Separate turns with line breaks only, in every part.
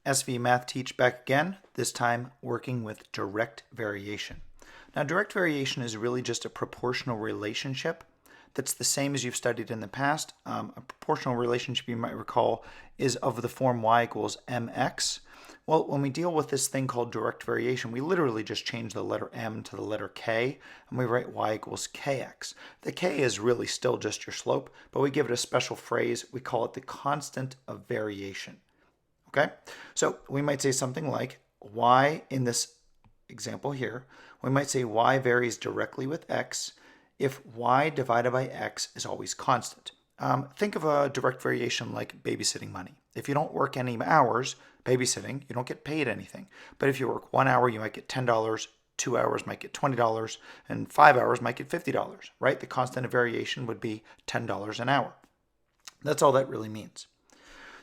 SV Math Teach back again, this time working with direct variation. Now, direct variation is really just a proportional relationship that's the same as you've studied in the past. A proportional relationship, you might recall, is of the form y equals mx. Well, when we deal with this thing called direct variation, we literally just change the letter m to the letter k, and we write y equals kx. The k is really still just your slope, but we give it a special phrase. We call it the constant of variation. Okay? So we might say something like y in this example here, we might say y varies directly with x if y divided by x is always constant. Think of a direct variation like babysitting money. If you don't work any hours babysitting, you don't get paid anything. But if you work 1 hour, you might get $10, 2 hours might get $20, and 5 hours might get $50, right? The constant of variation would be $10 an hour. That's all that really means.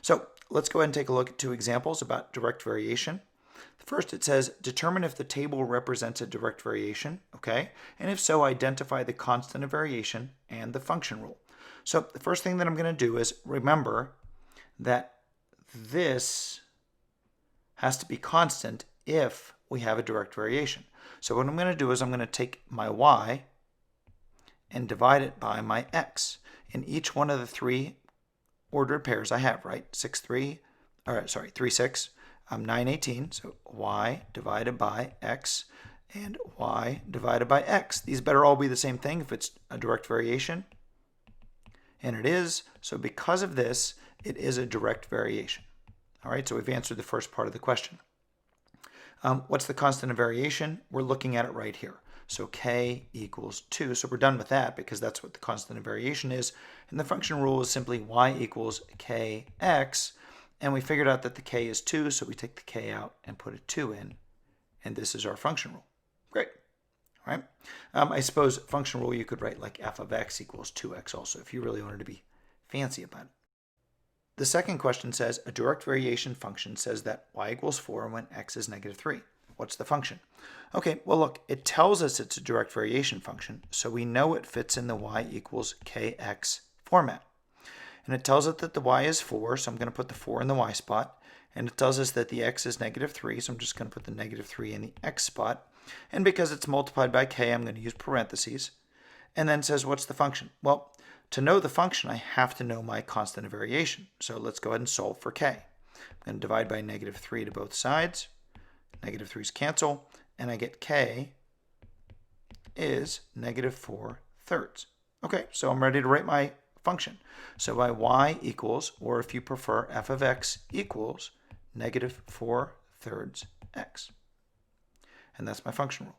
So let's go ahead and take a look at two examples about direct variation. First, it says, determine if the table represents a direct variation, okay? And if so, identify the constant of variation and the function rule. So the first thing that I'm going to do is remember that this has to be constant if we have a direct variation. So what I'm going to do is I'm going to take my y and divide it by my x in each one of the three ordered pairs I have, right? 3, 6, 9, 18. So y divided by x and y divided by x. These better all be the same thing if it's a direct variation. And it is. So because of this, it is a direct variation. All right, so we've answered the first part of the question. What's the constant of variation? We're looking at it right here. So k equals 2. So we're done with that because that's what the constant of variation is. And the function rule is simply y equals kx. And we figured out that the k is 2, so we take the k out and put a 2 in. And this is our function rule. Great. All right. I suppose function rule you could write like f of x equals 2x also if you really wanted to be fancy about it. The second question says a direct variation function says that y equals 4 when x is negative 3. What's the function? Okay, well look, it tells us it's a direct variation function, so we know it fits in the y equals kx format. And it tells us that the y is 4, so I'm going to put the 4 in the y spot. And it tells us that the x is negative 3, so I'm just going to put the negative 3 in the x spot. And because it's multiplied by k, I'm going to use parentheses. And then says, what's the function? Well, to know the function, I have to know my constant of variation. So let's go ahead and solve for k. I'm going to divide by negative 3 to both sides. Negative 3's cancel, and I get k is negative 4/3. Okay, so I'm ready to write my function. So my y equals, or if you prefer, f of x equals negative 4/3 x. And that's my function rule.